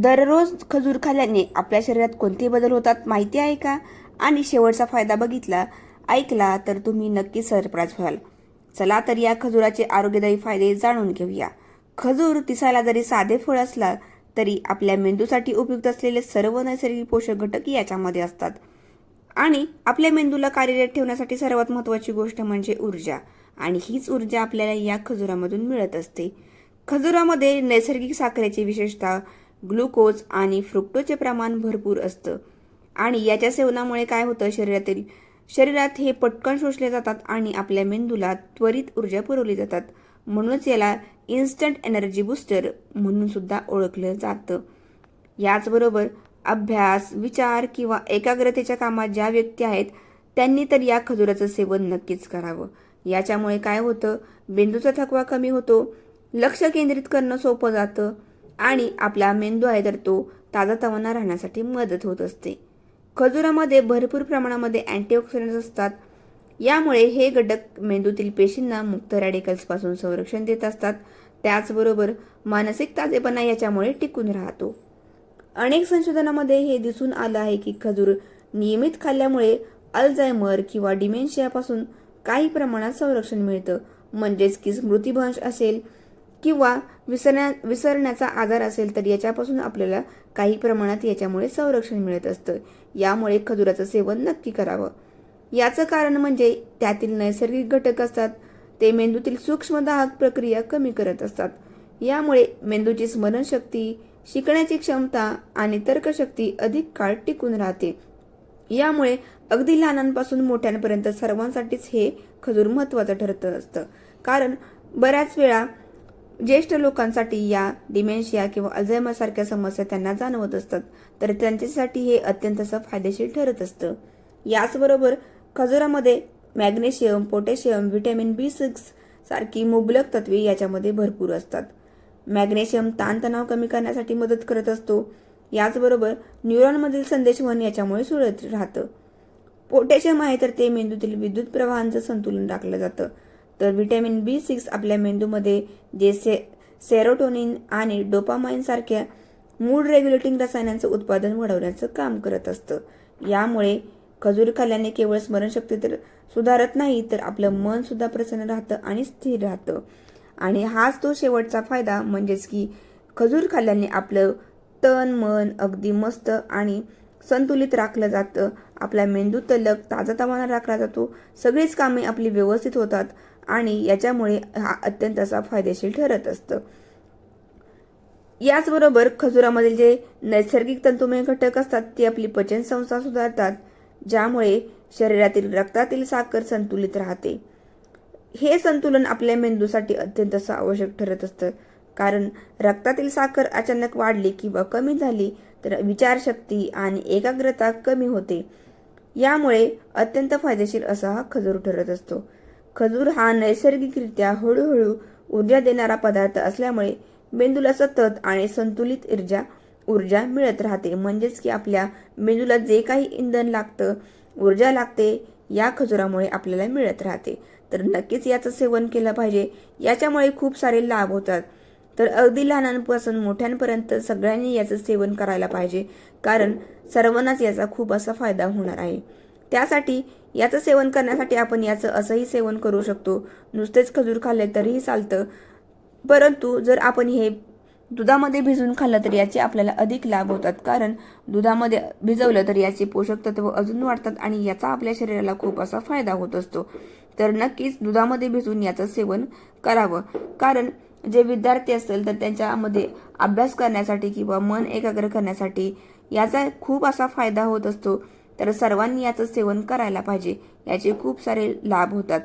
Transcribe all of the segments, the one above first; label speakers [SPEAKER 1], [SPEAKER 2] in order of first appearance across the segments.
[SPEAKER 1] दररोज खजूर खाल्ल्याने आपल्या शरीरात कोणते बदल होतात माहिती आहे का? आणि शेवटचा फायदा ऐकला तर तुम्ही नक्की सरप्राईज व्हाल. चला तर या खजुराचे आरोग्यदायी फायदे जाणून घेऊया. खजूर दिसायला जरी साधे फळ असला तरी आपल्या मेंदूसाठी उपयुक्त असलेले सर्व नैसर्गिक पोषक घटक याच्यामध्ये असतात. आणि आपल्या मेंदूला कार्यरत ठेवण्यासाठी सर्वात महत्त्वाची गोष्ट म्हणजे ऊर्जा. आणि हीच ऊर्जा आपल्याला या खजुरामधून मिळत असते. खजुरामध्ये नैसर्गिक साखरेची विशेषतः ग्लुकोज आणि फ्रुक्टोजचे प्रमाण भरपूर असतं. आणि याच्या सेवनामुळे काय होतं, शरीरात हे पटकन शोषले जातात आणि आपल्या मेंदूला त्वरित ऊर्जा पुरवली जातात. म्हणूनच याला इन्स्टंट एनर्जी बूस्टर म्हणून सुद्धा ओळखलं जातं. याचबरोबर अभ्यास, विचार किंवा एकाग्रतेच्या कामात ज्या व्यक्ती आहेत त्यांनी तर या खजुराचं सेवन नक्कीच करावं. याच्यामुळे काय होतं, मेंदूचा थकवा कमी होतो, लक्ष केंद्रित करणं सोपं जातं आणि आपला मेंदू आहे तर तो ताजातवाना राहण्यासाठी मदत होत असते. खजुरामध्ये भरपूर प्रमाणामध्ये अँटीऑक्सिडंट्स असतात. यामुळे हे घटक मेंदूतील पेशींना मुक्त रॅडिकल्सपासून संरक्षण देत असतात. त्याचबरोबर मानसिक ताजेपणा याच्यामुळे टिकून राहतो. अनेक संशोधनामध्ये हे दिसून आलं आहे की खजूर नियमित खाल्ल्यामुळे अल्झायमर किंवा डिमेन्शियापासून काही प्रमाणात संरक्षण मिळतं. म्हणजेच की स्मृतिभ्रंश असेल किंवा विसरण्याचा आजार असेल तर याच्यापासून आपल्याला काही प्रमाणात याच्यामुळे संरक्षण मिळत असतं. यामुळे खजुराचं सेवन नक्की करावं. याचं कारण म्हणजे त्यातील नैसर्गिक घटक असतात ते मेंदूतील सूक्ष्म दाहक प्रक्रिया कमी करत असतात. यामुळे मेंदूची स्मरणशक्ती, शिकण्याची क्षमता आणि तर्कशक्ती अधिक काळ टिकून राहते. यामुळे अगदी लहानांपासून मोठ्यांपर्यंत सर्वांसाठीच हे खजूर महत्त्वाचं ठरत असतं. कारण बऱ्याच वेळा ज्येष्ठ लोकांसाठी या डिमेन्शिया किंवा अल्झायमर सारख्या समस्या त्यांना जाणवत असतात, तर त्यांच्यासाठी हे अत्यंत फायदेशीर ठरत असतं. याचबरोबर खजुरामध्ये मॅग्नेशियम, पोटॅशियम, व्हिटॅमिन B6 सारखी मुबलक तत्वे याच्यामध्ये भरपूर असतात. मॅग्नेशियम ताणतणाव कमी करण्यासाठी मदत करत असतो. याचबरोबर न्यूरॉनमधील संदेशवहन याच्यामुळे सुरळीत राहतं. पोटॅशियम आहे तर ते मेंदूतील विद्युत प्रवाहांचं संतुलन राखलं जातं. तर व्हिटॅमिन B6 आपल्या मेंदूमध्ये जे सेरोटोनिन आणि डोपामाइन सारख्या मूड रेग्युलेटिंग रसायनांचं उत्पादन वाढवण्याचं काम करत असतं. यामुळे खजूर खाल्ल्याने केवळ स्मरणशक्ती तर सुधारत नाही तर आपलं मन सुद्धा प्रसन्न राहतं आणि स्थिर राहतं. आणि हाच तो शेवटचा फायदा, म्हणजेच की खजूर खाल्ल्याने आपलं तन मन अगदी मस्त आणि संतुलित राखलं जातं. आपला मेंदू तल्लख ताजातवाना राखला जातो. सगळीच कामे आपली व्यवस्थित होतात आणि याच्यामुळे हा अत्यंत फायदेशीर ठरत असतं. याचबरोबर खजुरामधील जे नैसर्गिक तंतुमय घटक असतात ते आपली पचन संस्था सुधारतात, ज्यामुळे शरीरातील रक्तातील साखर संतुलित राहते. हे संतुलन आपल्या मेंदूसाठी अत्यंत आवश्यक ठरत असतं. कारण रक्तातील साखर अचानक वाढली किंवा कमी झाली तर विचारशक्ती आणि एकाग्रता कमी होते. यामुळे अत्यंत फायदेशीर असा हा खजूर ठरत असतो. खजूर हा नैसर्गिकरित्या हळूहळू ऊर्जा देणारा पदार्थ असल्यामुळे मेंदूला सतत आणि संतुलित ऊर्जा मिळत राहते. म्हणजेच की आपल्या मेंदूला जे काही इंधन लागतं, ऊर्जा लागते, या खजुरामुळे आपल्याला मिळत राहते. तर नक्कीच याचं सेवन केलं पाहिजे. याच्यामुळे खूप सारे लाभ होतात. तर अगदी लहानांपासून मोठ्यांपर्यंत सगळ्यांनी याचं सेवन करायला पाहिजे. कारण सर्वांनाच याचा खूप फायदा होणार आहे. त्यासाठी याचं सेवन करण्यासाठी आपण याचं असंही सेवन करू शकतो. नुसतेच खजूर खाल्ले तरीही चालतं. परंतु जर आपण हे दुधामध्ये भिजवून खाल्लं तर याचे आपल्याला अधिक लाभ होतात. कारण दुधामध्ये भिजवलं तर याचे पोषक तत्व अजून वाढतात आणि याचा आपल्या शरीराला खूप फायदा होत असतो. तर नक्कीच दुधामध्ये भिजवून याचं सेवन करावं. कारण जे विद्यार्थी असतील तर त्यांच्यामध्ये अभ्यास करण्यासाठी किंवा मन एकाग्र करण्यासाठी याचा खूप फायदा होत असतो. तर सर्वांनी याचं सेवन करायला पाहिजे. याचे खूप सारे लाभ होतात.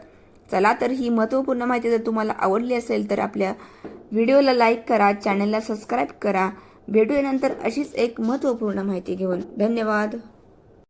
[SPEAKER 1] चला तर ही महत्त्वपूर्ण माहिती जर तुम्हाला आवडली असेल तर आपल्या व्हिडिओला लाईक करा, चॅनलला सबस्क्राईब करा. भेटूया नंतर अशीच एक महत्त्वपूर्ण माहिती घेऊन. धन्यवाद.